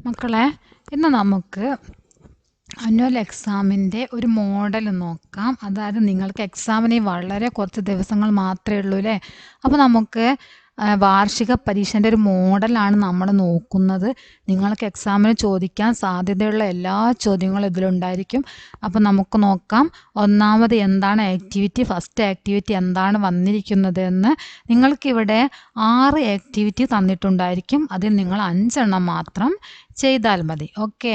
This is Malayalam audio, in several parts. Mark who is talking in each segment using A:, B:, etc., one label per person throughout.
A: മക്കളെ, ഇന്ന് നമുക്ക് ആനുവൽ എക്സാമിൻ്റെ ഒരു മോഡൽ നോക്കാം. അതായത് നിങ്ങൾക്ക് എക്സാമിന് വളരെ കുറച്ച് ദിവസങ്ങൾ മാത്രമേ ഉള്ളൂ അല്ലേ. അപ്പോൾ നമുക്ക് വാർഷിക പരീക്ഷേൻ്റെ ഒരു മോഡലാണ് നമ്മൾ നോക്കുന്നത്. നിങ്ങൾക്ക് എക്സാമിന് ചോദിക്കാൻ സാധ്യതയുള്ള എല്ലാ ചോദ്യങ്ങളും ഇതിലുണ്ടായിരിക്കും. അപ്പോൾ നമുക്ക് നോക്കാം. ഒന്നാമത് എന്താണ് ആക്ടിവിറ്റി, ഫസ്റ്റ് ആക്ടിവിറ്റി എന്താണ് വന്നിരിക്കുന്നത് എന്ന്. നിങ്ങൾക്കിവിടെ 6 ആക്ടിവിറ്റി തന്നിട്ടുണ്ടായിരിക്കും. അതിൽ നിങ്ങൾ 5 എണ്ണം മാത്രം ചെയ്താൽ മതി. ഓക്കെ,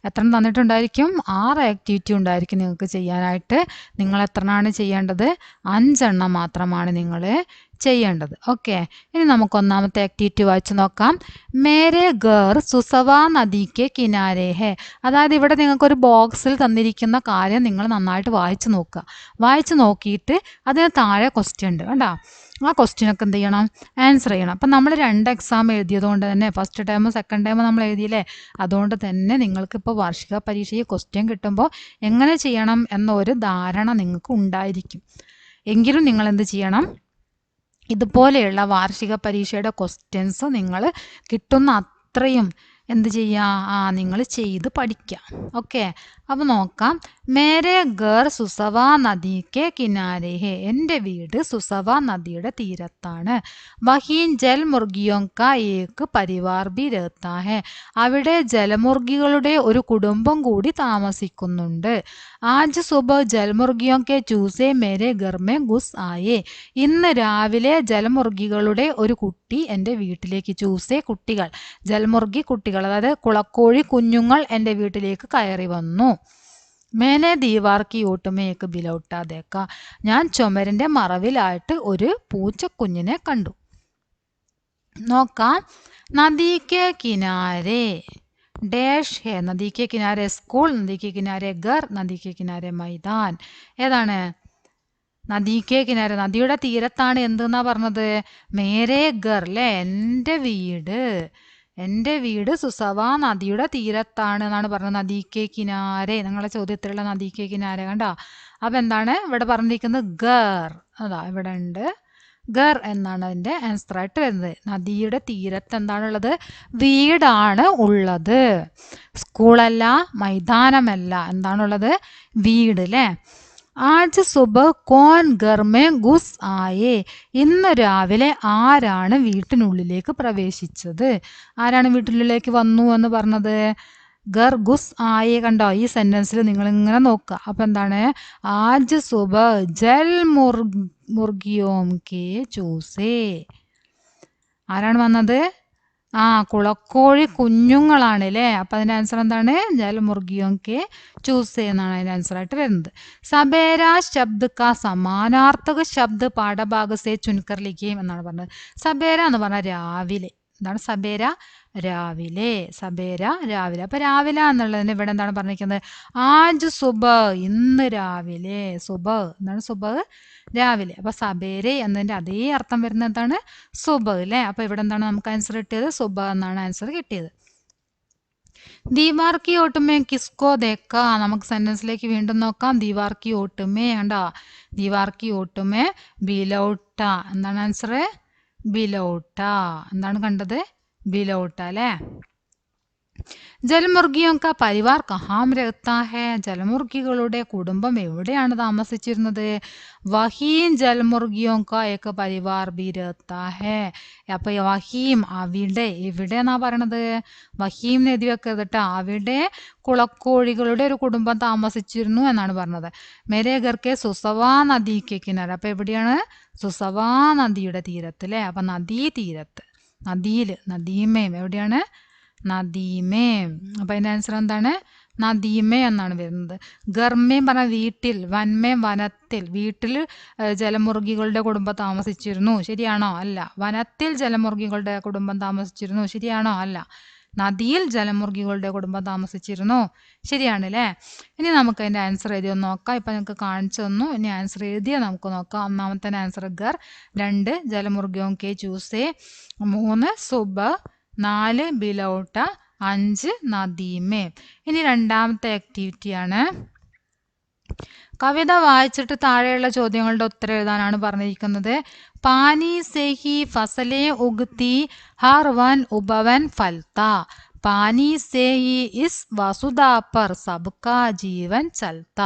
A: എത്ര തന്നിട്ടുണ്ടായിരിക്കും? 6 ആക്ടിവിറ്റി ഉണ്ടായിരിക്കും നിങ്ങൾക്ക് ചെയ്യാനായിട്ട്. നിങ്ങൾ എത്രണ്ണമാണ് ചെയ്യേണ്ടത്? 5 എണ്ണം മാത്രമാണ് നിങ്ങൾ ചെയ്യേണ്ടത്. ഓക്കെ, ഇനി നമുക്ക് ഒന്നാമത്തെ ആക്ടിവിറ്റി വായിച്ചു നോക്കാം. മേരെ ഘർ സുസവ നദിക്ക് കിനാരെ ഹെ. അതായത് ഇവിടെ നിങ്ങൾക്കൊരു ബോക്സിൽ തന്നിരിക്കുന്ന കാര്യം നിങ്ങൾ നന്നായിട്ട് വായിച്ചു നോക്കുക. വായിച്ചു നോക്കിയിട്ട് അതിന് താഴെ ക്വസ്റ്റ്യൻ ഉണ്ട് കണ്ടോ. ആ ക്വസ്റ്റ്യനൊക്കെ എന്ത് ചെയ്യണം? ആൻസർ ചെയ്യണം. അപ്പം നമ്മൾ 2 എക്സാം എഴുതിയതുകൊണ്ട് തന്നെ ഫസ്റ്റ് ടൈമും സെക്കൻഡ് ടൈമും നമ്മൾ എഴുതിയില്ലേ, അതുകൊണ്ട് തന്നെ നിങ്ങൾക്കിപ്പോൾ വാർഷിക പരീക്ഷയിൽ ക്വസ്റ്റ്യൻ കിട്ടുമ്പോൾ എങ്ങനെ ചെയ്യണം എന്നൊരു ധാരണ നിങ്ങൾക്ക് ഉണ്ടായിരിക്കും. എങ്കിലും നിങ്ങൾ എന്ത് ചെയ്യണം? ഇതുപോലെയുള്ള വാർഷിക പരീക്ഷയുടെ ക്വസ്റ്റ്യൻസ് നിങ്ങൾ കിട്ടുന്ന അത്രയും എന്ത് ചെയ്യുക? നിങ്ങൾ ചെയ്ത് പഠിക്കുക. ഓക്കെ, അപ്പോൾ നോക്കാം. മേരെ ഘർ സുസവ നദിക്ക് കിനാരെ ഹെ. എൻ്റെ വീട് സുസവ നദിയുടെ തീരത്താണ്. വഹീൻ ജൽ മുർഗിയോं का एक परिवार भी रहता है. അവിടെ ജലമുർഗികളുടെ ഒരു കുടുംബം കൂടി താമസിക്കുന്നുണ്ട്. ആജ് സുബഹ് ജൽമുർഗിയോं के चूसे मेरे घर में घुस आए. ഇന്ന് രാവിലെ ജലമുർഗികളുടെ ഒരു കുട്ടി എൻ്റെ വീട്ടിലേക്ക്, ചൂസെ കുട്ടികൾ, ജൽമുർഗി കുട്ടികൾ അതായത് കുളക്കോഴി കുഞ്ഞുങ്ങൾ എൻ്റെ വീട്ടിലേക്ക് കയറി വന്നു. മേനെ ദീവാർക്കി ഓട്ടുമേക്ക് ബിലൗട്ടാതേക്ക. ഞാൻ ചുമരിൻ്റെ മറവിലായിട്ട് ഒരു പൂച്ചക്കുഞ്ഞിനെ കണ്ടു. നോക്കാം. നദിക്ക് കിനാരെ ഡാഷ് ഹെ. നദിക്ക് കിനാരെ സ്കൂൾ, നദിക്ക് കിനാരെ ഘർ, നദിക്ക് കിനാരെ മൈതാൻ. ഏതാണ്? നദിക്ക് കിനാരെ, നദിയുടെ തീരത്താണ്. എന്തെന്നാ പറഞ്ഞത്? മേരെ ഘർ അല്ലേ, എൻ്റെ വീട്. എൻ്റെ വീട് സുസവ നദിയുടെ തീരത്താണ് എന്നാണ് പറഞ്ഞത്. നദിക്ക് കിനാരെ, നിങ്ങളുടെ ചോദ്യത്തിലുള്ള നദിക്ക് കിനാരെ കണ്ടോ. അപ്പം എന്താണ് ഇവിടെ പറഞ്ഞിരിക്കുന്നത്? ഘർ. അതാ ഇവിടെ ഉണ്ട്, ഘർ എന്നാണ് അതിൻ്റെ ആൻസറായിട്ട് വരുന്നത്. നദിയുടെ തീരത്ത് എന്താണുള്ളത്? വീടാണ് ഉള്ളത്. സ്കൂളല്ല, മൈതാനമല്ല, എന്താണുള്ളത്? വീട് അല്ലേ. ആജ് സുബഹ് കോൻ ഘർ മേ ഘുസ് ആയേ. ഇന്ന് രാവിലെ ആരാണ് വീട്ടിനുള്ളിലേക്ക് പ്രവേശിച്ചത്? ആരാണ് വീട്ടിനുള്ളിലേക്ക് വന്നു എന്ന് പറഞ്ഞത്? ഘർ ഘുസ് ആയേ. കണ്ടോ, ഈ സെന്റൻസിൽ നിങ്ങൾ ഇങ്ങനെ നോക്കുക. അപ്പം എന്താണ്? ആജ് സുബഹ് ജൽ മുർഗിയോം കെ ചൂസേ. ആരാണ് വന്നത്? കുളക്കോഴി കുഞ്ഞുങ്ങളാണ് അല്ലേ. അപ്പം അതിൻ്റെ ആൻസർ എന്താണ്? ജൽമുർഗിയോं के ചൂസേ എന്നാണ് അതിൻ്റെ ആൻസറായിട്ട് വരുന്നത്. സബേര ശബ്ദ കാ സമാനാർത്ഥക ശബ്ദ പാഠഭാഗസേ ചുൻകർ ലിഖിയേം എന്നാണ് പറഞ്ഞത്. സബേര എന്ന് പറഞ്ഞാൽ രാവിലെ. എന്താണ് സബേര? രാവിലെ. സബേര രാവിലെ. അപ്പം രാവിലെ എന്നുള്ളതിന് ഇവിടെ എന്താണ് പറഞ്ഞിരിക്കുന്നത്? ആജ് സുബഹ്, ഇന്ന് രാവിലെ. സുബഹ് എന്താണ്? സുബഹ് രാവിലെ. അപ്പം സബേരെ എന്നതിൻ്റെ അതേ അർത്ഥം വരുന്നത് എന്താണ്? സുബഹ് അല്ലേ. അപ്പം ഇവിടെ എന്താണ് നമുക്ക് ആൻസർ കിട്ടിയത്? സുബഹ് എന്നാണ് ആൻസർ കിട്ടിയത്. ദീവാർ കി ഓട്ടുമേ കിസ്കോ ദേക്ക. നമുക്ക് സെന്റൻസിലേക്ക് വീണ്ടും നോക്കാം. ദീവാർ കി ഓട്ടുമേ കണ്ടോ. ദീവാർ കി ഓട്ടുമേ ബിലൗട്ട. എന്താണ് ആൻസർ? ബിലൗട്ട. എന്താണ് കണ്ടത്? ബിലൗട്ട അല്ലേ. ജൽമുർഗിയോं का परिवार कहाँ रहता है. ജലമുർഗികളുടെ കുടുംബം എവിടെയാണ് താമസിച്ചിരുന്നത്? വഹീം ജൽമുർഗിയോं का एक परिवार भी रहता है. അപ്പൊ വഹീം അവിടെ, എവിടെ എന്നാ പറയണത്? വഹീം എഴുതി വെക്കരുത് കേട്ടോ. അവിടെ കുളക്കോഴികളുടെ ഒരു കുടുംബം താമസിച്ചിരുന്നു എന്നാണ് പറഞ്ഞത്. മേരെ ഘർ കെ സുസവ നദിക്ക് കിനാര. അപ്പൊ എവിടെയാണ്? സുസവ നദിയുടെ തീരത്ത് അല്ലേ. അപ്പൊ നദീ തീരത്ത്, നദിയിൽ, നദീമേം എവിടെയാണ്? നദീമേ. അപ്പം അതിൻ്റെ ആൻസർ എന്താണ്? നദീമേ എന്നാണ് വരുന്നത്. ഗർമേം പറഞ്ഞാൽ വീട്ടിൽ, വന്മേം വനത്തിൽ. വീട്ടിൽ ജലമുർഗികളുടെ കുടുംബം താമസിച്ചിരുന്നു, ശരിയാണോ? അല്ല. വനത്തിൽ ജലമുർഗികളുടെ കുടുംബം താമസിച്ചിരുന്നു, ശരിയാണോ? അല്ല. നദിയിൽ ജലമുർഗികളുടെ കുടുംബം താമസിച്ചിരുന്നു, ശരിയാണ് അല്ലേ. ഇനി നമുക്ക് അതിൻ്റെ ആൻസർ എഴുതി ഒന്ന് നോക്കാം. ഇപ്പം നിങ്ങൾക്ക് കാണിച്ചു തന്നു. ഇനി ആൻസർ എഴുതിയാൽ നമുക്ക് നോക്കാം. ഒന്നാമത്തെ ആൻസർ ഘർ, 2 ജലമുർഗിയോं के ചൂസേ, 3 സുബഹ്, 4 ബിലൗട്ട, 5 നദീമേ. ഇനി രണ്ടാമത്തെ ആക്ടിവിറ്റിയാണ്. കവിത വായിച്ചിട്ട് താഴെയുള്ള ചോദ്യങ്ങളുടെ ഉത്തരം എഴുതാനാണ് പറഞ്ഞിരിക്കുന്നത്. പാനി സെ ഹി ഫസലേ ഉഗ്തി ഹർ വൻ ഉപവൻ ഫൽത്ത. പാനി സേ ഹി ഇസ് വസുധാ പർ സബ്കാ ജീവൻ ചൽത്ത.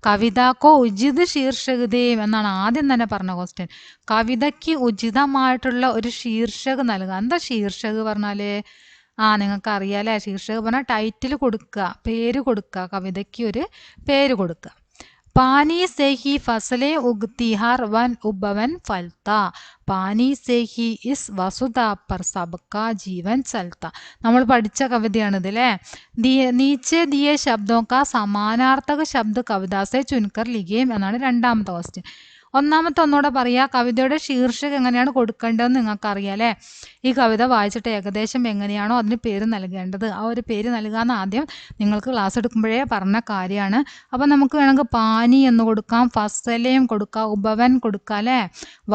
A: കവിതക്കോ ഉചിത് ശീർഷക് ദേവ് എന്നാണ് ആദ്യം തന്നെ പറഞ്ഞ ക്വസ്റ്റ്യൻ. കവിതയ്ക്ക് ഉചിതമായിട്ടുള്ള ഒരു ശീർഷക് നൽകുക. എന്താ ശീർഷക് പറഞ്ഞാല്? നിങ്ങൾക്ക് അറിയാലേ, ശീർഷക് പറഞ്ഞാൽ ടൈറ്റിൽ കൊടുക്കുക, പേര് കൊടുക്കുക, കവിതയ്ക്ക് ഒരു പേര് കൊടുക്കുക. പാനി സേ ഹി ഫസലെ ഉഗ്തി ഹർ വൻ ഉപവൻ ഫൽത്ത. പാനി സേ ഹി ഇസ് വസുധാ പർ സബ്കാ ജീവൻ ചൽത്ത. നമ്മൾ പഠിച്ച കവിതയാണിത് അല്ലേ. നീച്ചെ ദിയെ ശബ്ദോ കാ സമാനാർത്ഥക ശബ്ദ കവിതാ സെ ചുൻകർ ലിഖേം എന്നാണ് രണ്ടാമത്തെ ക്വസ്റ്റ്യൻ. ഒന്നാമത്തെ ഒന്നുകൂടെ പറയാ, കവിതയുടെ ശീർഷകം എങ്ങനെയാണ് കൊടുക്കേണ്ടതെന്ന് നിങ്ങൾക്ക് അറിയാം അല്ലേ. ഈ കവിത വായിച്ചിട്ട് ഏകദേശം എങ്ങനെയാണോ അതിന് പേര് നൽകേണ്ടത്, ആ ഒരു പേര് നൽകാമെന്ന് ആദ്യം നിങ്ങൾക്ക് ക്ലാസ് എടുക്കുമ്പോഴേ പറഞ്ഞ കാര്യമാണ്. അപ്പം നമുക്ക് വേണമെങ്കിൽ പാനി എന്ന് കൊടുക്കാം, ഫസലേം കൊടുക്കാം, ഉപവൻ കൊടുക്കാം അല്ലേ,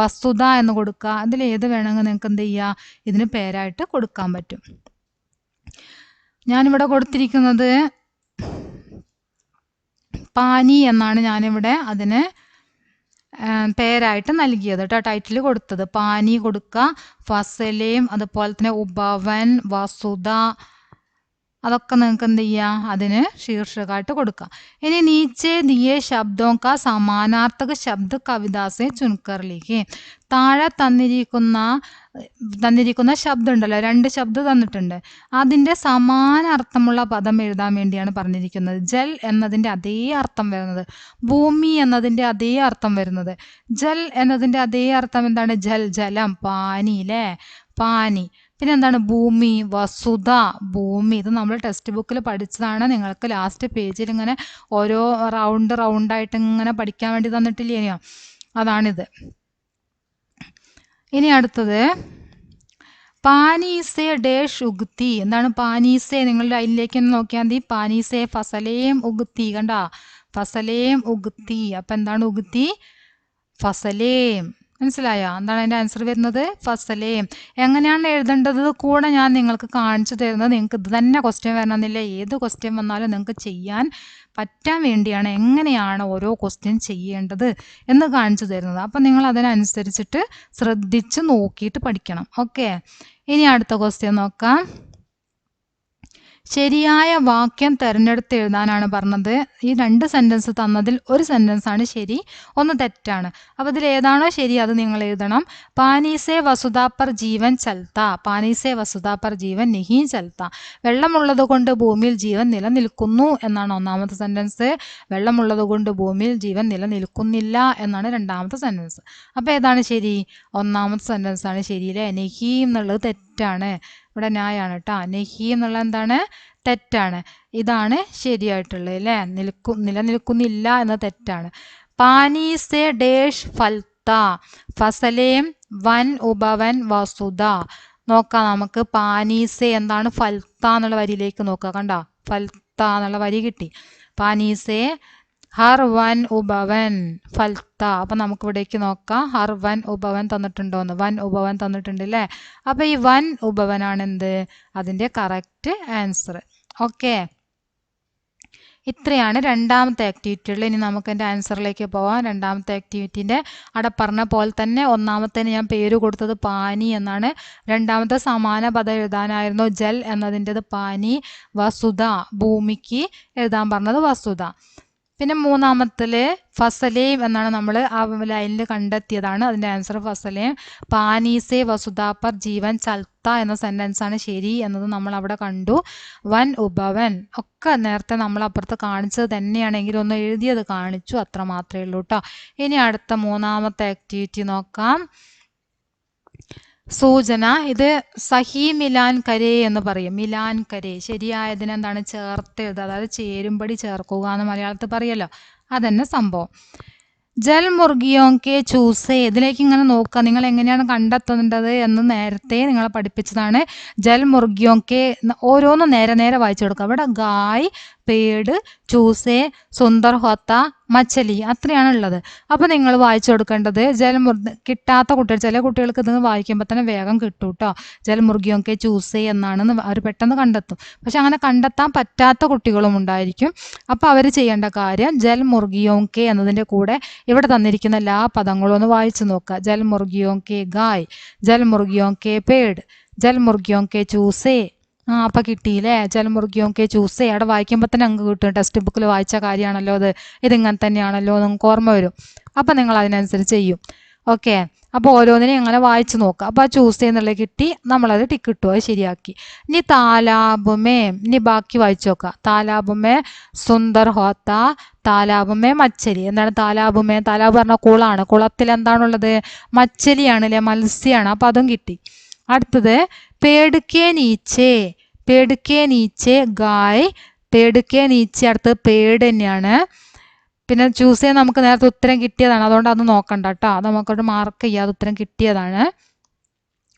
A: വസ്തുത എന്ന് കൊടുക്കുക. അതിൽ ഏത് വേണമെങ്കിൽ നിങ്ങൾക്ക് എന്ത് ചെയ്യുക, ഇതിന് പേരായിട്ട് കൊടുക്കാൻ പറ്റും. ഞാനിവിടെ കൊടുത്തിരിക്കുന്നത് പാനി എന്നാണ് ഞാനിവിടെ അതിന് പേരായിട്ട് നൽകിയത് കേട്ടോ, ടൈറ്റിൽ കൊടുത്തത്. പാനി കൊടുക്കുക, ഫസലേം, അതുപോലെ തന്നെ ഉപവൻ, വസുധ, അതൊക്കെ നിങ്ങൾക്ക് എന്ത് ചെയ്യാം, അതിന് ശീർഷകമായിട്ട് കൊടുക്കാം. ഇനി നീച്ചെ ദിയെ ശബ്ദോ കാ സമാനാർത്ഥക ശബ്ദ കവിതാസെ ചുൻകർ ലിഖേ. താഴെ തന്നിരിക്കുന്ന ശബ്ദം ഉണ്ടല്ലോ, 2 ശബ്ദം തന്നിട്ടുണ്ട്. അതിൻ്റെ സമാന അർത്ഥമുള്ള പദം എഴുതാൻ വേണ്ടിയാണ് പറഞ്ഞിരിക്കുന്നത്. ജൽ എന്നതിൻ്റെ അതേ അർത്ഥം വരുന്നത്, ഭൂമി എന്നതിൻ്റെ അതേ അർത്ഥം വരുന്നത്. ജൽ എന്നതിൻ്റെ അതേ അർത്ഥം എന്താണ്? ജൽ, ജലം, പാനി അല്ലേ, പാനി. പിന്നെ എന്താണ്? ഭൂമി, വസുധ, ഭൂമി. ഇത് നമ്മൾ ടെക്സ്റ്റ് ബുക്കിൽ പഠിച്ചതാണ്. നിങ്ങൾക്ക് ലാസ്റ്റ് പേജിൽ ഇങ്ങനെ ഓരോ റൗണ്ടായിട്ട് ഇങ്ങനെ പഠിക്കാൻ വേണ്ടി തന്നിട്ടില്ലേനോ, അതാണിത്. ഇനി അടുത്തത് പാനീസെ ഡേഷ് ഉഗ്തി. എന്താണ് പാനീസെ? നിങ്ങളുടെ അതിലേക്ക് നോക്കിയാൽ മതി. പാനീസെ ഫസലേം ഉഗ്തി. കണ്ട, ഫസലേം ഉഗ്തി. അപ്പം എന്താണ് ഉഗ്തി? ഫസലേം. മനസ്സിലായോ? എന്താണ് അതിൻ്റെ ആൻസർ വരുന്നത്? ഫസലേം. എങ്ങനെയാണ് എഴുതേണ്ടത് കൂടെ ഞാൻ നിങ്ങൾക്ക് കാണിച്ചു തരുന്നത്. നിങ്ങൾക്ക് ഇത് തന്നെ ക്വസ്റ്റ്യൻ വരണമെന്നില്ല, ഏത് ക്വസ്റ്റ്യൻ വന്നാലും നിങ്ങൾക്ക് ചെയ്യാൻ പറ്റാൻ വേണ്ടിയാണ് എങ്ങനെയാണ് ഓരോ ക്വസ്റ്റ്യൻ ചെയ്യേണ്ടത് എന്ന് കാണിച്ചു തരുന്നത്. അപ്പം നിങ്ങൾ അതിനനുസരിച്ചിട്ട് ശ്രദ്ധിച്ച് നോക്കിയിട്ട് പഠിക്കണം. ഓക്കെ, ഇനി അടുത്ത ക്വസ്റ്റ്യൻ നോക്കാം. ശരിയായ വാക്യം തിരഞ്ഞെടുത്ത് എഴുതാനാണ് പറഞ്ഞത്. ഈ 2 സെൻറ്റൻസ് തന്നതിൽ ഒരു സെൻറ്റൻസാണ് ശരി, ഒന്ന് തെറ്റാണ്. അപ്പോൾ ഇതിൽ ഏതാണോ ശരി അത് നിങ്ങൾ എഴുതണം. പാനീസെ വസുധാ പർ ജീവൻ ചൽത്ത. പാനീസെ വസുധാ പർ ജീവൻ നഹീ ചൽത്ത. വെള്ളമുള്ളത് കൊണ്ട് ഭൂമിയിൽ ജീവൻ നിലനിൽക്കുന്നു എന്നാണ് ഒന്നാമത്തെ സെൻറ്റൻസ്. വെള്ളമുള്ളത് കൊണ്ട് ഭൂമിയിൽ ജീവൻ നിലനിൽക്കുന്നില്ല എന്നാണ് രണ്ടാമത്തെ സെൻറ്റൻസ്. അപ്പോൾ ഏതാണ് ശരി? ഒന്നാമത്തെ സെൻറ്റൻസ് ആണ് ശരിയില്ലേ. നഹീ എന്നുള്ളത് തെറ്റാണ്. ഇവിടെ ന്യായാണ് കേട്ടോ. നഹി എന്നുള്ള എന്താണ്? തെറ്റാണ്. ഇതാണ് ശരിയായിട്ടുള്ളത് അല്ലേ. നിലനിൽക്കുന്നില്ല എന്ന തെറ്റാണ്. പാനീസെ ഡേഷ് ഫൽത്ത. ഫസലേം വൻ ഉപവൻ വസുധ. നോക്കാം നമുക്ക്. പാനീസെ എന്താണ്? ഫൽത്ത എന്നുള്ള വരിയിലേക്ക് നോക്കുക. കണ്ട, ഫൽത്ത എന്നുള്ള വരി കിട്ടി. പാനീസെ ഹർ വൻ ഉപവൻ ഫൽത്ത. അപ്പം നമുക്ക് ഇവിടേക്ക് നോക്കാം. ഹർ വൻ ഉപവൻ തന്നിട്ടുണ്ടോന്ന്. വൻ ഉപവൻ തന്നിട്ടുണ്ട് അല്ലേ. അപ്പം ഈ വൻ ഉപവനാണ് എന്ത്? അതിൻ്റെ കറക്റ്റ് ആൻസർ. ഓക്കെ, ഇത്രയാണ് രണ്ടാമത്തെ ആക്ടിവിറ്റികൾ. ഇനി നമുക്ക് എൻ്റെ ആൻസറിലേക്ക് പോവാം. രണ്ടാമത്തെ ആക്ടിവിറ്റീൻ്റെ അവിടെ പറഞ്ഞ പോലെ തന്നെ ഒന്നാമത്തേന് ഞാൻ പേര് കൊടുത്തത് പാനി എന്നാണ്. രണ്ടാമത്തെ സമാന പദം എഴുതാനായിരുന്നു. ജൽ എന്നതിൻ്റെത് പാനി. വസുധ, ഭൂമിക്ക് എഴുതാൻ പറഞ്ഞത് വസുധ. പിന്നെ മൂന്നാമത്തിൽ ഫസലേം എന്നാണ് നമ്മൾ ആ ലൈനിൽ കണ്ടെത്തിയതാണ്. അതിൻ്റെ ആൻസർ ഫസലേം. പാനീസെ വസുധാ പർ ജീവൻ ചൽത്ത എന്ന സെൻറ്റൻസാണ് ശരി എന്നത് നമ്മൾ അവിടെ കണ്ടു. വൻ ഉപവൻ ഒക്കെ നേരത്തെ നമ്മൾ അപ്പുറത്ത് കാണിച്ചത് തന്നെയാണെങ്കിൽ ഒന്ന് എഴുതിയത് കാണിച്ചു, അത്ര മാത്രമേ ഉള്ളൂ കേട്ടോ. ഇനി അടുത്ത മൂന്നാമത്തെ ആക്ടിവിറ്റി നോക്കാം. സൂചന. ഇത് സഹി മിലാൻ കരേ എന്ന് പറയും. മിലാൻ കരേ. ശരിയായതിന് എന്താണ്? ചേർത്ത് എഴുതുക, അതായത് ചേരുംപടി ചേർക്കുക എന്ന് മലയാളത്തിൽ പറയല്ലോ, അതന്നെ സംഭവം. ജൽ മുർഗിയോക്കെ ചൂസേ. ഇതിലേക്ക് ഇങ്ങനെ നോക്കുക, നിങ്ങൾ എങ്ങനെയാണ് കണ്ടെത്തേണ്ടത് എന്ന് നേരത്തെ നിങ്ങളെ പഠിപ്പിച്ചതാണ്. ജൽ മുർഗിയോക്കെ ഓരോന്നും നേരെ നേരെ വായിച്ചു കൊടുക്കുക. ഇവിടെ ഗായ്, പേട്, ചൂസേ, സുന്ദർ ഹോത്ത, മച്ചലി, അത്രയാണ് ഉള്ളത്. അപ്പോൾ നിങ്ങൾ വായിച്ചു കൊടുക്കേണ്ടത് കിട്ടാത്ത കുട്ടികൾ, ചില കുട്ടികൾക്ക് ഇത് വായിക്കുമ്പോൾ തന്നെ വേഗം കിട്ടും കേട്ടോ. ജൽ മുർഗിയോക്കെ ചൂസേ എന്നാണെന്ന് അവർ പെട്ടെന്ന് കണ്ടെത്തും. പക്ഷെ അങ്ങനെ കണ്ടെത്താൻ പറ്റാത്ത കുട്ടികളും ഉണ്ടായിരിക്കും. അപ്പോൾ അവർ ചെയ്യേണ്ട കാര്യം ജൽ മുർഗിയോക്കെ എന്നതിൻ്റെ കൂടെ ഇവിടെ തന്നിരിക്കുന്ന എല്ലാ പദങ്ങളും ഒന്ന് വായിച്ചു നോക്കുക. ജൽ മുർഗിയോക്കെ ഗായ്, ജൽ മുർഗിയോക്കെ പേട്, ജൽ മുർഗിയോക്കെ ചൂസേ, അപ്പം കിട്ടിയില്ലേ? ജലമുറുകിയോം കെ ചൂസേ അവിടെ വായിക്കുമ്പോൾ തന്നെ നിങ്ങൾക്ക് കിട്ടും. ടെക്സ്റ്റ് ബുക്കിൽ വായിച്ച കാര്യമാണല്ലോ അത്, ഇതിങ്ങനെ തന്നെയാണല്ലോ നിങ്ങൾക്ക് ഓർമ്മ വരും. അപ്പം നിങ്ങൾ അതിനനുസരിച്ച് ചെയ്യും. ഓക്കെ, അപ്പോൾ ഓരോന്നിനെയും അങ്ങനെ വായിച്ച് നോക്കുക. അപ്പോൾ ആ ചൂസ് എന്നുള്ളത് കിട്ടി, നമ്മളത് ടിക്ക് ഇട്ടു, അത് ശരിയാക്കി. ഇനി താലാബുമേ, ഇനി ബാക്കി വായിച്ചു നോക്കുക. താലാബുമേ സുന്ദർ ഹോത്ത, താലാബുമേ മച്ചലി. എന്താണ് താലാബുമേ? താലാബ് പറഞ്ഞാൽ കുളമാണ്. കുളത്തിൽ എന്താണുള്ളത്? മച്ചലിയാണ് അല്ലേ, മത്സ്യമാണ്. അപ്പം അതും കിട്ടി. അടുത്തത് പേടുക്കെ നീച്ചേ, പേടുക്കെ നീച്ചേ ഗായ്, പേടുക്കെ നീച്ചേ അടുത്തത് പേട് തന്നെയാണ്. പിന്നെ ചൂസ് ചെയ്യാൻ നമുക്ക് നേരത്തെ ഉത്തരം കിട്ടിയതാണ്, അതുകൊണ്ട് അത് നോക്കണ്ട കേട്ടോ, അത് നമുക്കൊരു മാർക്ക് ചെയ്യാതെ ഉത്തരം കിട്ടിയതാണ്.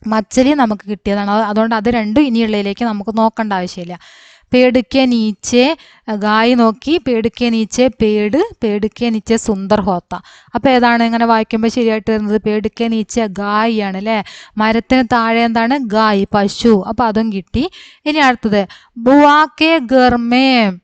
A: മച്ചലി നമുക്ക് കിട്ടിയതാണ്, അതുകൊണ്ട് അത് രണ്ടും ഇനിയുള്ളതിലേക്ക് നമുക്ക് നോക്കേണ്ട ആവശ്യമില്ല. പേടുക്കെ നീച്ചേ ഗായ് നോക്കി, പേടുക്കെ നീച്ചേ പേട്, പേടുക്കെ നീച്ചേ സുന്ദർ ഹോത്ത. അപ്പോൾ ഏതാണ് ഇങ്ങനെ വായിക്കുമ്പോൾ ശരിയായിട്ട് വരുന്നത്? പേടുക്കെ നീച്ചേ ഗായ് ആണ് അല്ലേ. മരത്തിന് താഴെ എന്താണ്? ഗായ്, പശു. അപ്പോൾ അതും കിട്ടി. ഇനി അടുത്തത് ബുവാക്കെ ഗർമേം,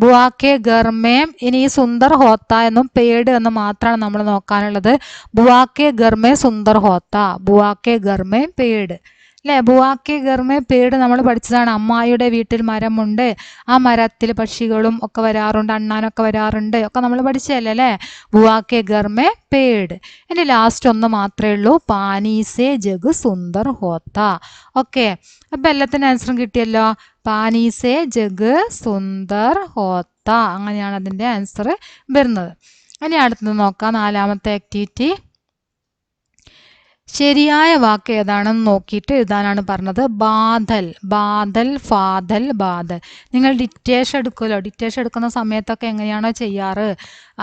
A: ബുവാക്കെ ഗർമേം. ഇനി ഈ സുന്ദർ ഹോത്ത എന്നും പേട് എന്നും മാത്രമാണ് നമ്മൾ നോക്കാനുള്ളത്. ബുവാക്കെ ഗർമേ സുന്ദർ ഹോത്ത, ബുവാക്കെ ഗർമേ പേട് അല്ലേ. ബുവാക്കെ ഗർമേ പേട് നമ്മൾ പഠിച്ചതാണ്. അമ്മായിയുടെ വീട്ടിൽ മരമുണ്ട്, ആ മരത്തിൽ പക്ഷികളും ഒക്കെ വരാറുണ്ട്, അണ്ണാനൊക്കെ വരാറുണ്ട്, ഒക്കെ നമ്മൾ പഠിച്ചതല്ലേ അല്ലേ. ബുവാക്കെ ഗർമേ പേട്. ഇനി ലാസ്റ്റ് ഒന്ന് മാത്രമേ ഉള്ളൂ, പാനീസേ ജഗ് സുന്ദർ ഹോത്ത. ഓക്കെ, അപ്പം എല്ലാത്തിനും ആൻസറും കിട്ടിയല്ലോ. പാനീസേ ജഗ് സുന്ദർ ഹോത്ത, അങ്ങനെയാണ് അതിൻ്റെ ആൻസർ വരുന്നത്. ഇനി അടുത്തത് നോക്കാം, നാലാമത്തെ ആക്ടിവിറ്റി. ശരിയായ വാക്ക് ഏതാണെന്ന് നോക്കിയിട്ട് എഴുതാനാണ് പറഞ്ഞത്. ബാദൽ, ബാദൽ, ഫാദൽ, ബാദൽ. നിങ്ങൾ ഡിക്റ്റേഷൻ എടുക്കുമല്ലോ, ഡിക്റ്റേഷൻ എടുക്കുന്ന സമയത്തൊക്കെ എങ്ങനെയാണോ ചെയ്യാറ്,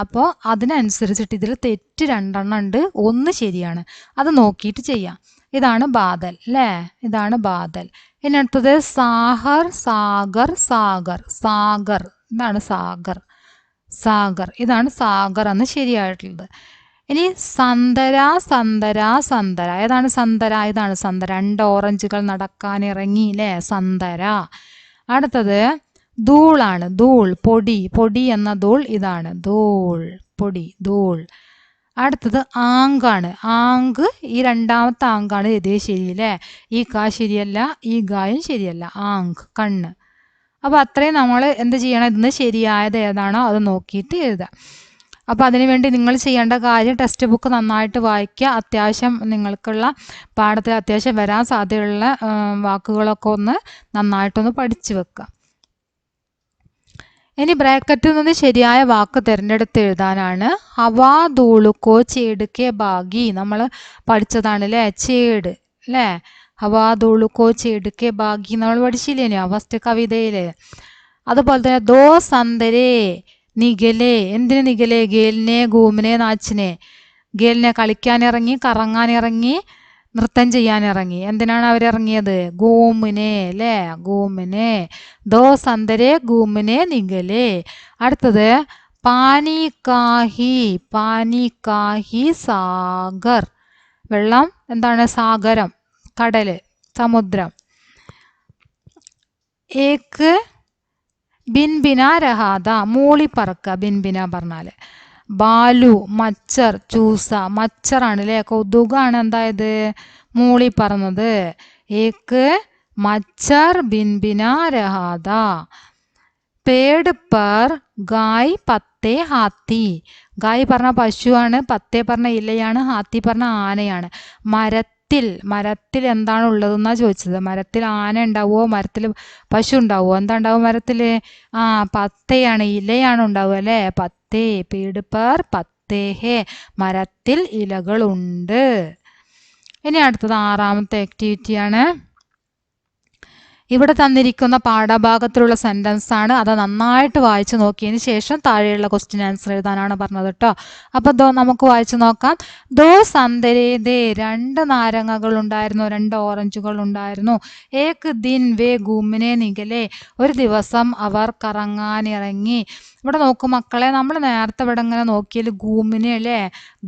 A: അപ്പോൾ അതിനനുസരിച്ചിട്ട് ഇതിൽ തെറ്റ് 2 ഉണ്ട്, 1 ശരിയാണ്. അത് നോക്കിയിട്ട് ചെയ്യാം. ഇതാണ് ബാദൽ അല്ലേ, ഇതാണ് ബാദൽ. ഇനി അടുത്തത് സാഹർ, സാഗർ, സാഗർ, സാഗർ. ഇതാണ് സാഗർ, സാഗർ. ഇതാണ് സാഗർ എന്ന് ശരിയായിട്ടുള്ളത്. ഇനി സന്തര, സന്തര, സന്തര. ഏതാണ് സന്തര? ഇതാണ് സന്തര. 2 ഓറഞ്ചുകൾ നടക്കാനിറങ്ങി അല്ലേ, സന്തര. അടുത്തത് ധൂളാണ്, ധൂൾ, പൊടി, പൊടി എന്ന ധൂൾ. ഇതാണ് ധൂൾ, പൊടി, ധൂൾ. അടുത്തത് ആങ്കാണ്, ആങ്ക്. ഈ 2ാമത്തെ ആങ്കാണ് ഇതേ ശരിയല്ലേ. ഈ കാ ശരിയല്ല, ഈ ഗായും ശരിയല്ല. ആങ്ക്, കണ്ണ്. അപ്പോൾ അത്രയും നമ്മൾ എന്ത് ചെയ്യണം? ഇതിന് ശരിയായത് ഏതാണോ അത് നോക്കിയിട്ട് എഴുതാം. അപ്പോൾ അതിനുവേണ്ടി നിങ്ങൾ ചെയ്യേണ്ട കാര്യം ടെക്സ്റ്റ് ബുക്ക് നന്നായിട്ട് വായിക്കുക. അത്യാവശ്യം നിങ്ങൾക്കുള്ള പാഠത്തിൽ അത്യാവശ്യം വരാൻ സാധ്യതയുള്ള വാക്കുകളൊക്കെ ഒന്ന് നന്നായിട്ടൊന്ന് പഠിച്ചു വെക്കുക. ഇനി ബ്രാക്കറ്റിൽ നിന്ന് ശരിയായ വാക്ക് തിരഞ്ഞെടുത്ത് എഴുതാനാണ്. ഹവാ ധൂളുക്കോ ചേടുക്കെ ബാഗി, നമ്മൾ പഠിച്ചതാണ് അല്ലേ, ചേട് അല്ലേ. ഹവാ ധൂളുക്കോ ചേടുക്കെ ബാഗി നമ്മൾ പഠിച്ചില്ലേനോ ഫസ്റ്റ് കവിതയിൽ. അതുപോലെ തന്നെ ദോ സന്തരേ നിഗലേ. എന്തിന് നിഗലേ? ഗേലിനെ, ഗൂമിനെ, നാച്ചിനെ. ഗേലിനെ കളിക്കാനിറങ്ങി, കറങ്ങാനിറങ്ങി, നൃത്തം ചെയ്യാനിറങ്ങി. എന്തിനാണ് അവരിറങ്ങിയത്? ഗൂമിനെ അല്ലേ, ഗൂമിനെ. ദോ സന്തരെ ഗൂമിനെ നിഗലേ. അടുത്തത് പാനി കാഹി, പാനി കാഹി സാഗർ. വെള്ളം എന്താണ്? സാഗരം, കടല്, സമുദ്രം. ഏക്ക് ബിൻബിന രഹാദ, മൂളിപ്പറക്ക. ബിൻബിന പറഞ്ഞാൽ ബാലു, മച്ചർ, ചൂസ. മച്ചറാണ് അല്ലേ, കൊതുകാണ് എന്തായത്? മൂളി പറഞ്ഞത്. ഏക്ക് മച്ചർ ബിൻബിന രഹാദ. പേട് പർ ഗായ് പത്തേ ഹാത്തി. ഗായ് പറഞ്ഞ പശുവാണ്, പത്തേ പറഞ്ഞ ഇലയാണ്, ഹാത്തി പറഞ്ഞ ആനയാണ്. മരത്തിൽ, മരത്തിൽ എന്താണ് ഉള്ളതെന്നാണ് ചോദിച്ചത്. മരത്തിൽ ആന ഉണ്ടാവുമോ, മരത്തിൽ പശു ഉണ്ടാവുമോ? എന്താ ഉണ്ടാവും മരത്തിൽ? പത്തയാണ്, ഇലയാണ് ഉണ്ടാവുക അല്ലേ. പത്തേ, പേട് പർ പത്തേ ഹേ, മരത്തിൽ ഇലകളുണ്ട്. ഇനി അടുത്തത് 6ാമത്തെ ആക്ടിവിറ്റിയാണ്. ഇവിടെ തന്നിരിക്കുന്ന പാഠഭാഗത്തിലുള്ള സെൻറ്റൻസ് ആണ്. അത് നന്നായിട്ട് വായിച്ചു നോക്കിയതിന് ശേഷം താഴെയുള്ള ക്വസ്റ്റ്യൻ ആൻസർ എഴുതാനാണ് പറഞ്ഞത് കേട്ടോ. അപ്പോൾ നമുക്ക് വായിച്ചു നോക്കാം. ദോ സന്തരേതേ, 2 നാരങ്ങകൾ ഉണ്ടായിരുന്നു, 2 ഓറഞ്ചുകൾ ഉണ്ടായിരുന്നു. ഏക് ദിൻ വേ ഗൂമിനെ നിഗലേ, ഒരു ദിവസം അവർ കറങ്ങാനിറങ്ങി. ഇവിടെ നോക്കൂ മക്കളെ, നമ്മൾ നേരത്തെ ഇവിടെ ഇങ്ങനെ നോക്കിയാൽ ഗൂമിനെ അല്ലേ,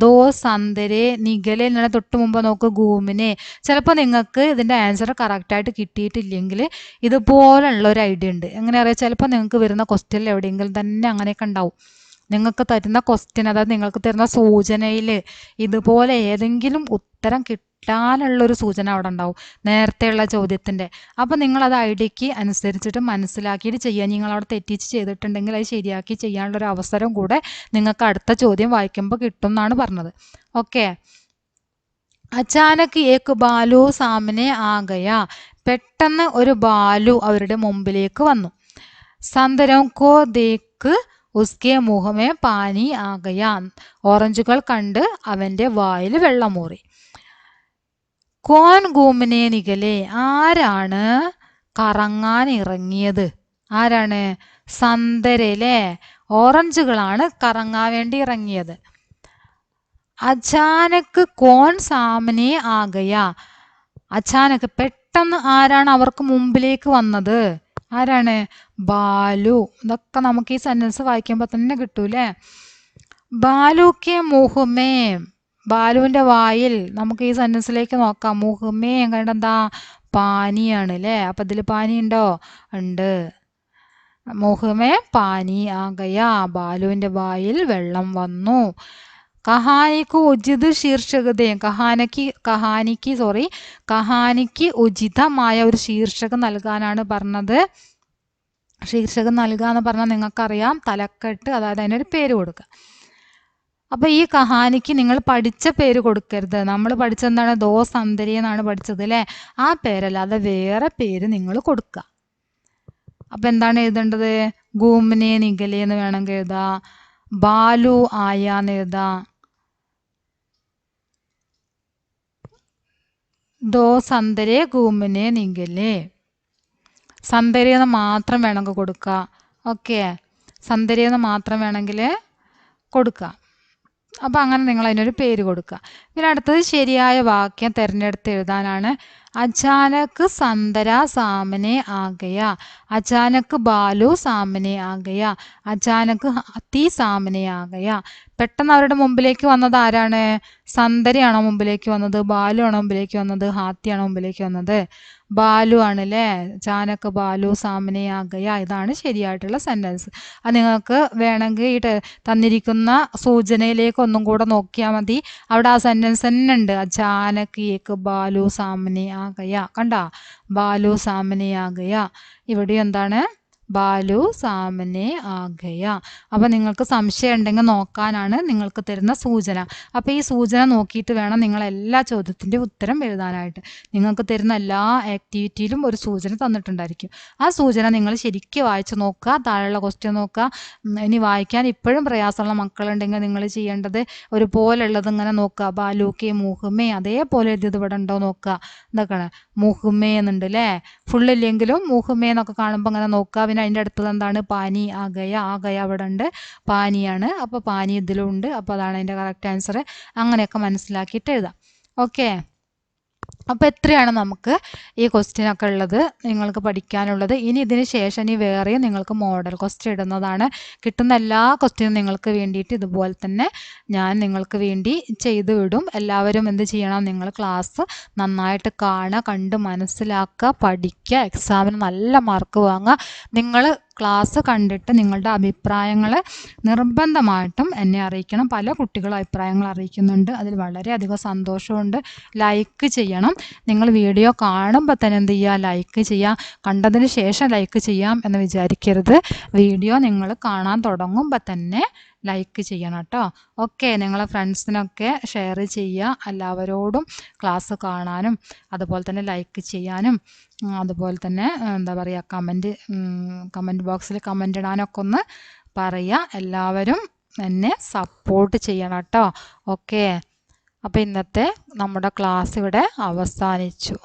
A: ദോ സന്തരെ നിഗലെ എന്നുള്ള തൊട്ട് മുമ്പ് നോക്ക് ഗൂമിനെ. ചിലപ്പോൾ നിങ്ങൾക്ക് ഇതിൻ്റെ ആൻസർ കറക്റ്റായിട്ട് കിട്ടിയിട്ടില്ലെങ്കിൽ ഇതുപോലുള്ള ഒരു ഐഡിയ ഉണ്ട്. എങ്ങനെ അറിയാം? ചിലപ്പോൾ നിങ്ങൾക്ക് വരുന്ന ക്വസ്റ്റ്യനിൽ എവിടെയെങ്കിലും തന്നെ അങ്ങനെയൊക്കെ ഉണ്ടാവും. നിങ്ങൾക്ക് തരുന്ന ക്വസ്റ്റ്യൻ, അതായത് നിങ്ങൾക്ക് തരുന്ന സൂചനയിൽ ഇതുപോലെ ഏതെങ്കിലും ഉത്തരം കിട്ടാനുള്ളൊരു സൂചന അവിടെ ഉണ്ടാവും നേരത്തെയുള്ള ചോദ്യത്തിൻ്റെ. അപ്പോൾ നിങ്ങളത് ഐഡിയക്ക് അനുസരിച്ചിട്ട് മനസ്സിലാക്കിയിട്ട് ചെയ്യുക. നിങ്ങളവിടെ തെറ്റിച്ച് ചെയ്തിട്ടുണ്ടെങ്കിൽ അത് ശരിയാക്കി ചെയ്യാനുള്ളൊരു അവസരം കൂടെ നിങ്ങൾക്ക് അടുത്ത ചോദ്യം വായിക്കുമ്പോൾ കിട്ടും എന്നാണ് പറഞ്ഞത്. ഓക്കെ. അച്ചാനക് ഏക് ബാലു സാമനെ ആ ഗയാ. പെട്ടെന്ന് ഒരു ബാലു അവരുടെ മുമ്പിലേക്ക് വന്നു. സന്ദരം കോ ദേക്ക് ഉസ്കെ മുഹമേ പാനി ആ ഗയാ. ഓറഞ്ചുകൾ കണ്ട് അവൻ്റെ വായിൽ വെള്ളമൂറി. കോൻ ഗൂമനെ നികലെ. ആരാണ് കറങ്ങാൻ ഇറങ്ങിയത്? ആരാണ്? സന്ദരയിലെ ഓറഞ്ചുകളാണ് കറങ്ങാൻ വേണ്ടി ഇറങ്ങിയത്. അച്ചാനക്ക് കോൺ സാമനെ ആ ഗയാ. അച്ചാനക്ക് പെട്ടെന്ന് ആരാണ് അവർക്ക് മുമ്പിലേക്ക് വന്നത്? ആരാണ്? ബാലു. ഇതൊക്കെ നമുക്ക് ഈ സെന്റൻസ് വായിക്കുമ്പോൾ തന്നെ കിട്ടൂലേ. ബാലുക്കെ മുഹുമേ. ബാലുവിൻ്റെ വായിൽ നമുക്ക് ഈ സെന്റൻസിലേക്ക് നോക്കാം. മുഹുമേ കണ്ടെന്താ? പാനിയാണ് അല്ലേ. അപ്പം ഇതിൽ പാനി ഉണ്ടോ? ഉണ്ട്. മുഹുമേ പാനി ആ ഗയാ. ബാലുവിൻ്റെ വായിൽ വെള്ളം വന്നു. കഹാനിക്ക് ഉചിത് ശീർഷകതയും കഹാനിക്ക് ഉചിതമായ ഒരു ശീർഷകം നൽകാനാണ് പറഞ്ഞത്. ശീർഷകം നൽകുക എന്ന് പറഞ്ഞാൽ നിങ്ങൾക്കറിയാം, തലക്കെട്ട്, അതായത് അതിനൊരു പേര് കൊടുക്കുക. അപ്പോൾ ഈ കഹാനിക്ക് നിങ്ങൾ പഠിച്ച പേര് കൊടുക്കരുത്. നമ്മൾ പഠിച്ചെന്താണ്? ദോ സന്ദരി എന്നാണ് പഠിച്ചത് അല്ലേ. ആ പേരല്ലാതെ വേറെ പേര് നിങ്ങൾ കൊടുക്കുക. അപ്പം എന്താണ് എഴുതേണ്ടത്? ഗൂമനെ നിഗലെ എന്ന് വേണമെങ്കിൽ എഴുതാം. ബാലു ആയ എന്ന് എഴുതാം. ദോ സന്ദരെ ഗൂമനെ നിഗലെ. സന്ദരി എന്ന് മാത്രം വേണമെങ്കിൽ കൊടുക്കുക. ഓക്കെ. സന്ദരി എന്ന് മാത്രം വേണമെങ്കിൽ കൊടുക്കുക. അപ്പോൾ അങ്ങനെ നിങ്ങൾ അതിനൊരു പേര് കൊടുക്കുക. പിന്നെ അടുത്തത് ശരിയായ വാക്യം തിരഞ്ഞെടുത്ത് എഴുതാനാണ്. അച്ചാനക് സന്ദര സാമനെ ആ ഗയാ. അച്ചാനക് ബാലു സാമനെ ആ ഗയാ. അച്ചാനക് ഹാത്തി സാമനെ ആ ഗയാ. പെട്ടെന്ന് അവരുടെ മുമ്പിലേക്ക് വന്നത് ആരാണ്? സന്ദരയാണോ മുമ്പിലേക്ക് വന്നത്? ബാലു ആണോ മുമ്പിലേക്ക് വന്നത്? ഹാത്തിയാണോ മുമ്പിലേക്ക് വന്നത്? ബാലു ആണ് അല്ലേ. അച്ചാനക് ബാലു സാമനെ ആ ഗയാ. ഇതാണ് ശരിയായിട്ടുള്ള സെൻറ്റൻസ്. അത് നിങ്ങൾക്ക് വേണമെങ്കിൽ ഈ തന്നിരിക്കുന്ന സൂചനയിലേക്ക് ഒന്നും കൂടെ നോക്കിയാൽ മതി. അവിടെ ആ സെൻറ്റൻസ് തന്നെ ഉണ്ട്. അച്ചാനക് ഏക് ബാലു സാമനെ ആ ഗയാ. കണ്ടാ? ബാലു സാമനെ ആ ഗയാ. ഇവിടെ എന്താണ്? ബാലു സാമനെ ആ ഗയാ. അപ്പോൾ നിങ്ങൾക്ക് സംശയം ഉണ്ടെങ്കിൽ നോക്കാനാണ് നിങ്ങൾക്ക് തരുന്ന സൂചന. അപ്പോൾ ഈ സൂചന നോക്കിയിട്ട് വേണം നിങ്ങൾ എല്ലാ ചോദ്യത്തിൻ്റെ ഉത്തരം എഴുതാനായിട്ട്. നിങ്ങൾക്ക് തരുന്ന എല്ലാ ആക്ടിവിറ്റിയിലും ഒരു സൂചന തന്നിട്ടുണ്ടായിരിക്കും. ആ സൂചന നിങ്ങൾ ശരിക്കും വായിച്ച് നോക്കുക. താഴെയുള്ള ക്വസ്റ്റ്യൻ നോക്കുക. ഇനി വായിക്കാൻ ഇപ്പോഴും പ്രയാസമുള്ള മക്കളുണ്ടെങ്കിൽ നിങ്ങൾ ചെയ്യേണ്ടത് ഒരുപോലുള്ളത് ഇങ്ങനെ നോക്കുക. ബാലുക്കെ മുഹുമേ അതേപോലെ എഴുതിയത് ഇവിടെ ഉണ്ടോ നോക്കുക. എന്തൊക്കെയാണ്? മുഹുമേ എന്നുണ്ട് അല്ലേ. ഫുള്ളില്ലെങ്കിലും മുഹുമേ എന്നൊക്കെ കാണുമ്പോൾ അങ്ങനെ നോക്കുക. പിന്നെ അതിൻ്റെ അടുത്തത് എന്താണ്? പാനി ആ ഗയ. ആ ഗയ അവിടെ ഉണ്ട്. പാനിയാണ്. അപ്പോൾ പാനി ഇതിലും ഉണ്ട്. അപ്പോൾ അതാണ് അതിൻ്റെ കറക്റ്റ് ആൻസർ. അങ്ങനെയൊക്കെ മനസ്സിലാക്കിയിട്ട് എഴുതാം. ഓക്കെ. അപ്പോൾ എത്രയാണ് നമുക്ക് ഈ ക്വസ്റ്റ്യൻ ഒക്കെ ഉള്ളത് നിങ്ങൾക്ക് പഠിക്കാനുള്ളത്. ഇനി ഇതിന് ശേഷം ഇനി വേറെയും നിങ്ങൾക്ക് മോഡൽ ക്വസ്റ്റ്യൻ ഇടുന്നതാണ്. കിട്ടുന്ന എല്ലാ ക്വസ്റ്റ്യനും നിങ്ങൾക്ക് വേണ്ടിയിട്ട് ഇതുപോലെ തന്നെ ഞാൻ നിങ്ങൾക്ക് വേണ്ടി ചെയ്തു വിടും. എല്ലാവരും എന്ത് ചെയ്യണം? നിങ്ങൾ ക്ലാസ് നന്നായിട്ട് കാണുക, കണ്ട് മനസ്സിലാക്കുക, പഠിക്കുക, എക്സാമിന് നല്ല മാർക്ക് വാങ്ങുക. നിങ്ങൾ ക്ലാസ് കണ്ടിട്ട് നിങ്ങളുടെ അഭിപ്രായങ്ങൾ നിർബന്ധമായിട്ടും എന്നെ അറിയിക്കണം. പല കുട്ടികളും അഭിപ്രായങ്ങൾ അറിയിക്കുന്നുണ്ട്. അതിൽ വളരെയധികം സന്തോഷമുണ്ട്. ലൈക്ക് ചെയ്യണം. നിങ്ങൾ വീഡിയോ കാണുമ്പോൾ തന്നെ എന്ത് ചെയ്യുക? ലൈക്ക് ചെയ്യുക. കണ്ടതിന് ശേഷം ലൈക്ക് ചെയ്യാം എന്ന് വിചാരിക്കരുത്. വീഡിയോ നിങ്ങൾ കാണാൻ തുടങ്ങുമ്പോൾ തന്നെ ലൈക്ക് ചെയ്യണം കേട്ടോ. ഓക്കെ. നിങ്ങളെ ഫ്രണ്ട്സിനൊക്കെ ഷെയർ ചെയ്യുക. എല്ലാവരോടും ക്ലാസ് കാണാനും അതുപോലെ തന്നെ ലൈക്ക് ചെയ്യാനും അതുപോലെ തന്നെ എന്താ പറയുക കമൻറ്റ് ബോക്സിൽ കമൻ്റ് ഇടാനൊക്കെ ഒന്ന് പറയുക. എല്ലാവരും എന്നെ സപ്പോർട്ട് ചെയ്യണം കേട്ടോ. ഓക്കെ. അപ്പോൾ ഇന്നത്തെ നമ്മുടെ ക്ലാസ് ഇവിടെ അവസാനിച്ചു.